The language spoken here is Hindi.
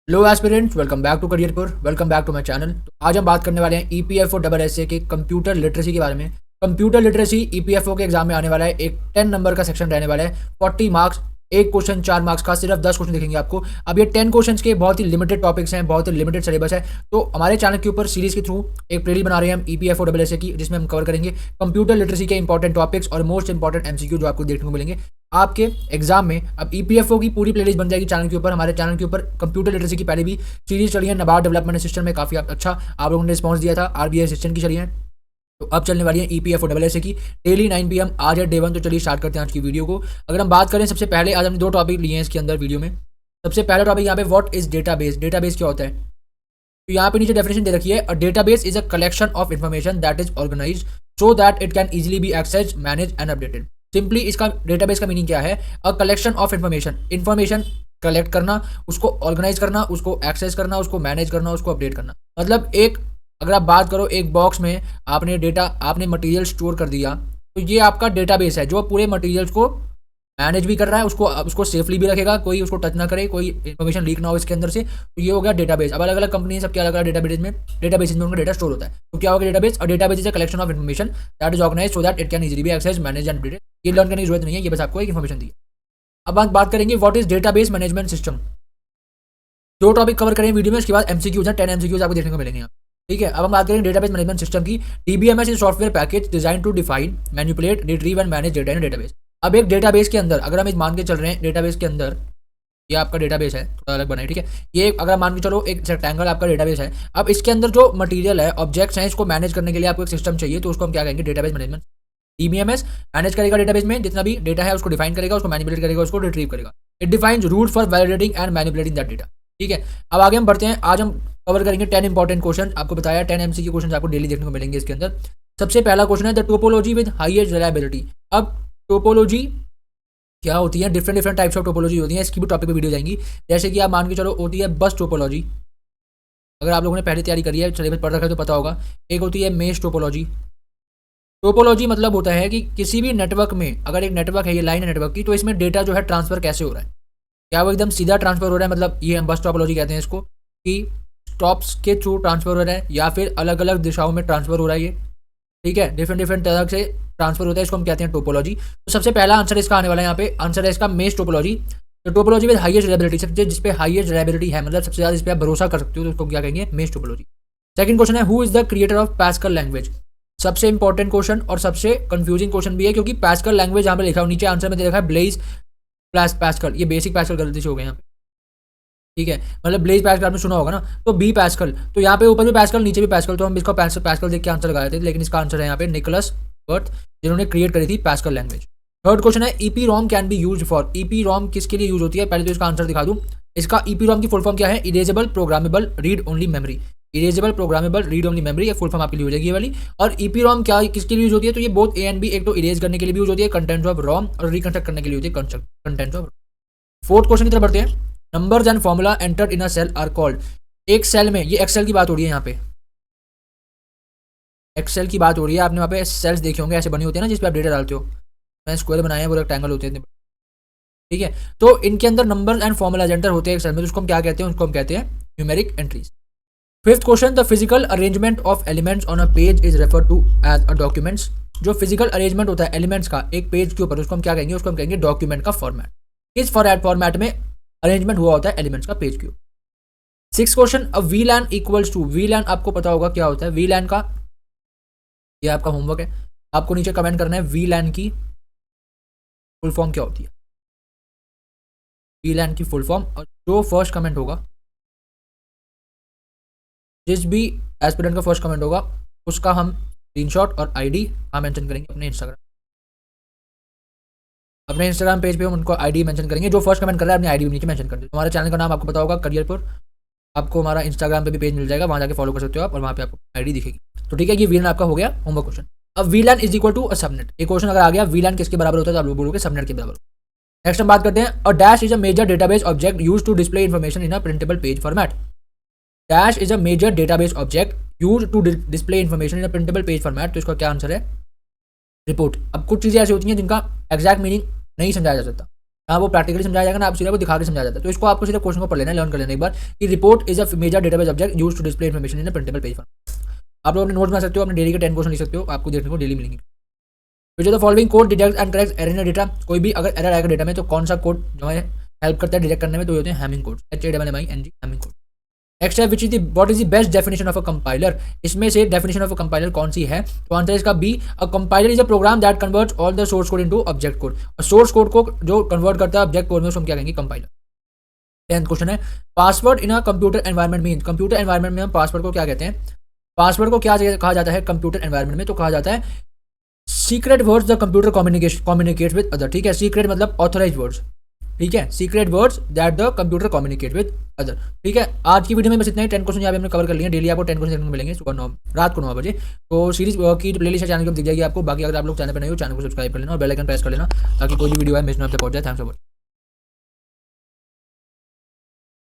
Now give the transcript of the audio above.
Hello aspirants, welcome back to Careerpur. Welcome back to my channel. तो आज हम बात करने वाले हैं ईपीएफओ डबल एस ए के कंप्यूटर लिटरेसी के बारे में। कंप्यूटर लिटरेसी ईपीएफओ के एग्जाम में आने वाला है। एक 10 नंबर का सेक्शन रहने वाला है, 40 मार्क्स, एक क्वेश्चन 4 मार्क्स का, सिर्फ 10 क्वेश्चन दिखेंगे आपको। अब ये 10 क्वेश्चन के बहुत ही लिमिटेड टॉपिक्स हैं, बहुत ही लिमिटेड सिलेबस है। तो हमारे चैनल के ऊपर सीरीज के थ्रू एक प्लेलिस्ट बना रहे हैं हम ईपीएफओ डबल एस ए की, जिसमें हम कवर करेंगे कंप्यूटर लिटरेसी के इंपॉर्टेंट टॉपिक्स और मोस्ट इंपॉर्टेंट एमसीक्यू जो आपको देखने को मिलेंगे आपके एग्जाम में। अब ईपीएफओ की पूरी प्लेलिस्ट बन जाएगी चैनल के ऊपर। हमारे चैनल के ऊपर कंप्यूटर लिटरेसी की पहले भी सीरीज चली है, नाबार्ड डेवलपमेंट सिस्टम में काफ़ी अच्छा आप लोगों ने रिस्पॉन्स दिया था। आरबीआई असिस्टेंट की चली है, तो अब चलने वाली है ईपीएफओ डबल एस ए की डेली 9 PM आज है डे 1। तो चलिए स्टार्ट करते हैं आज की वीडियो को। अगर हम बात करें, सबसे पहले आज हमने 2 टॉपिक लिए हैं इसके अंदर वीडियो में। सबसे पहला टॉपिक यहाँ पे व्हाट इज डेटाबेस। डेटाबेस क्या होता है, तो यहाँ पे नीचे डेफिनेशन दे रखी है, a database is a collection of information that is organised so that it can easily be access, manage and updated. Simply इसका डेटाबेस का मीनिंग क्या है, a collection of information collect करना, उसको ऑर्गेनाइज करना, उसको एक्सेस करना, उसको मैनेज करना, उसको अपडेट करना। मतलब एक, अगर आप बात करो, एक बॉक्स में आपने मटेरियल स्टोर कर दिया, तो ये आपका डेटाबेस है जो पूरे मटेरियल्स को मैनेज भी कर रहा है, उसको उसको सेफली भी रखेगा, कोई उसको टच ना करे, कोई इन्फॉर्मेशन लीक ना हो इसके अंदर से। तो ये हो गया डेटाबेस। अब अलग अलग कंपनी है, सबके अलग अलग डेटाबेस में उनका डेटा स्टोर होता है। तो क्या होगा डेटाबेस, और database is a collection of information that is organise so that it can easily be access, manage and updated. ये लर्न करने की जरूरत नहीं है, ये बस आपको एक इन्फॉर्मेशन दी है। अब हम बात करेंगे what is database management system. 2 topic cover करेंगे वीडियो में, उसके बाद एमसीक्यूज हैं, 10 एमसीक्यूज आपको देखने को मिलेंगे यहाँ। ठीक है, अब हम बात करेंगे डेटाबेस मैनेजमेंट सिस्टम की। DBMS is software package design to define, manipulate, retrieve and manage data in database. अब एक डेटाबेस के अंदर, अगर हम इस मान के चल रहे हैं, डेटाबेस के अंदर ये आपका डेटाबेस है, थोड़ा अलग बनाए, ठीक है। ये अगर मान के चलो एक रेक्टेंगल आपका डेटाबेस है। अब इसके अंदर जो मटेरियल है, ऑब्जेक्ट्स हैं, इसको मैनेज करने के लिए आपको एक सिस्टम चाहिए, तो उसको हम क्या कहेंगे, डेटाबेस मैनेजमेंट। डीबीएमएस मैनेज करेगा डेटाबेस में जितना भी डेटा है, उसको डिफाइन करेगा, उसको मैनिपुलेट करेगा, उसको रिट्रीव करेगा। It defines rule for validating and manipulating that data. ठीक है, अब आगे हम बढ़ते हैं। आज हम कवर करेंगे 10 इंपॉर्टेंट क्वेश्चन। आपको बताया 10 एमसीक्यू क्वेश्चन आपको डेली देखने को मिलेंगे इसके अंदर। सबसे पहला क्वेश्चन है the topology with highest reliability. अब टोपोलॉजी क्या होती है, डिफरेंट टाइप्स ऑफ टोपोलॉजी होती है, इसकी भी टॉपिक पे वीडियो जाएंगी। जैसे कि आप मान के चलो, होती है बस टोपोलॉजी, अगर आप लोगों ने पहले तैयारी करी है, सिलेबस पढ़ रखा है तो पता होगा। एक होती है मेश टोपोलॉजी। टोपोलॉजी मतलब होता है कि किसी भी नेटवर्क में, अगर एक नेटवर्क है, ये लाइन है नेटवर्क की, तो इसमें डेटा जो है ट्रांसफर कैसे हो रहा है। क्या वो एकदम सीधा ट्रांसफर हो रहा है, मतलब ये हम बस टोपोलॉजी कहते हैं इसको, कि स्टॉप्स के थ्रू ट्रांसफर हो रहा है, या फिर अलग अलग दिशाओं में ट्रांसफर हो रहा है ये। ठीक है, डिफरेंट तरह से ट्रांसफर होता है, इसको हम कहते हैं टोपोलॉजी। तो सबसे पहला आंसर इसका आने वाला है यहाँ पे, आंसर है इसका मेश टोपोलॉजी। तो टोपोलॉजी विद हाईएस्ट रिलायबिलिटी, सबसे जिस पे हाईएस्ट रिलायबिलिटी है, मतलब सबसे ज़्यादा इस पर आप भरोसा कर सकते हो, तो उसको क्या कहेंगे, मेश टोपोलॉजी। सेकंड क्वेश्चन है who is the creator of Pascal language. सबसे इंपॉर्टेंट क्वेश्चन और सबसे कंफ्यूजिंग क्वेश्चन भी है, क्योंकि पैस्कल लैंग्वेज यहाँ पे लिखा हो, नीचे आंसर में दे रखा है ब्लेज पैस्कल। ये बेसिक पैस्कल गलती से हो गया यहाँ पे। ठीक है, मतलब ब्लेज पैस्कल आपने सुना होगा ना, तो बी पैस्कल। तो यहाँ पे ऊपर भी पैस्कल, नीचे भी पैस्कल, तो हम इसका पैस्कल देख के आंसर लगाए थे, लेकिन इसका आंसर है यहाँ पे निकोलस बर्थ, जिन्होंने क्रिएट करी थी पैस्कल लैंग्वेज। थर्ड क्वेश्चन है EP ROM can be use for. EP ROM किसके लिए यूज होती है, पहले तो इसका आंसर दिखा दूं। इसका ईपी रॉम की फुल फॉर्म क्या है, erasable programmable read only memory. Erasable programmable read only memory, ये फुल फॉर्म आपके लिए हो जाएगी ये वाली। और ईपी रॉम क्या किसके लिए यूज होती है, तो ये बोथ ए एंड बी, एक तो इरेज करने के लिए भी यूज होती है कंटेंट्स ऑफ रॉम, और रिकंस्ट्रक्ट करने के लिए होती है कंटेंट्स ऑफ। फोर्थ क्वेश्चन की तरफ बढ़ते हैं। Numbers and formula entered in a cell are called. एक सेल में, ये एक्सेल की बात हो रही है यहाँ पे, एक्सेल की बात हो रही है। आपने वहाँ पे सेल्स देखे होंगे, ऐसे बनी होती है ना, जिस पे आप डेटा डालते हो। मैं स्क्वायर बनाए हैं, वो रेक्टेंगल होते हैं। ठीक है, तो इनके अंदर नंबर्स एंड फॉर्मूला एंटर होते हैं एक सेल में, तो उसको हम क्या कहते हैं, उसको हम कहते हैं numeric entries. Fifth question the physical arrangement of elements on a page is refer to as a documents. जो फिजिकल अरेंजमेंट होता है एलिमेंट्स का एक पेज के ऊपर, उसको हम क्या कहेंगे, उसको हम कहेंगे डॉक्यूमेंट का फॉर्मेट। इस फॉर्मेट में अरेंजमेंट हुआ होता है एलिमेंट्स का पेज के ऊपर। Six question a VLAN equals to. VLAN आपको पता होगा क्या होता है, वीलैन का, ये आपका होमवर्क है, आपको नीचे कमेंट करना है वीलैन की फुल फॉर्म क्या होती है, वीलैन की फुल फॉर्म। और जो फर्स्ट कमेंट होगा, जिस भी एस्पिरेंट का फर्स्ट कमेंट होगा, उसका हम स्क्रीनशॉट और आईडी कहाँ मेंशन करेंगे, अपने इंस्टाग्राम पेज पे हम उनको आईडी मेंशन करेंगे। जो फर्स्ट कमेंट कर रहा है अपनी आईडी नीचे मेंशन कर दे। हमारे चैनल का नाम आपको पता होगा करियरपुर, आपको हमारा इंस्टाग्राम पे भी पेज मिल जाएगा, वहाँ जाके फॉलो कर सकते हो आप, और वहाँ पे आपको आईडी दिखेगी। तो ठीक है, ये वीलैन आपका हो गया होमवर्क क्वेश्चन। अब VLAN is equal to a subnet. एक क्वेश्चन अगर आ गया वीलैन किसके बराबर होता है, तो आप लोग बोलोगे सबनेट के बराबर। नेक्स्ट हम बात करते हैं a dash is a major database object use to display information in a printable page format. Dash is a major database object use to display information in a printable page format. तो इसका क्या आंसर है, रिपोर्ट। अब कुछ चीज़ें ऐसी होती हैं जिनका एग्जैक्ट मीनिंग नहीं समझाया जा सकता, हाँ वो प्रैक्टिकली समझाया जाएगा ना, आप सीधा वो दिखा के समझाया जाता है। तो इसको आपको सीधा क्वेश्चन को पढ़ लेना है, लर्न कर लेना एक बार कि report is a major database object used to display information in a printable page form. आप लोग अपने नोट्स बना सकते हो, अपने डेली के 10 क्वेश्चन लिख सकते हो, आपको देखने को डेली मिलेंगे। Which of the following code detect and correct error in data, कोई भी अगर एरर आएगा डेटा में तो कौन सा कोड जो है हेल्प करता है डिटेक्ट करने में, तो ये होते हैं Hamming code, HAMMING Hamming code. Next है which is the what is the best definition of a compiler, इसमें से डेफिनेशन ऑफ अ कंपाइलर कौन सी है, तो आंसर इसका B, a compiler is a program that converts all the source code into object code, और सोर्स कोड को जो कन्वर्ट करता है ऑब्जेक्ट कोड में उसको हम क्या कहेंगे, कंपाइलर। 10th क्वेश्चन है password in a computer environment mean, computer environment में हम पासवर्ड को क्या कहते हैं, पासवर्ड को क्या कहा जाता है कंप्यूटर एनवायरनमेंट में, तो कहा जाता है secret words the computer communicate with other, ठीक है, सीक्रेट मतलब ऑथराइज वर्ड्स, ठीक है, secret words that the computer communicate with other, ठीक है। आज की वीडियो में बस इतना ही, 10 क्वेश्चन यहाँ पे हमने कवर कर लिए। डेली आपको 10 क्वेश्चन मिलेंगे सुबह 9 रात को 9 बजे। तो सीरीज की प्लेलिस्ट चैनल को दिख जाएगी आपको। बाकी अगर आप लोग चैनल पर नहीं हो, चैनल को सब्सक्राइब कर लेना और बेल आइकन प्रेस कर लेना ताकि कोई भी वीडियो है मिस ना आपसे पहुंच जाए। Thanks for watching.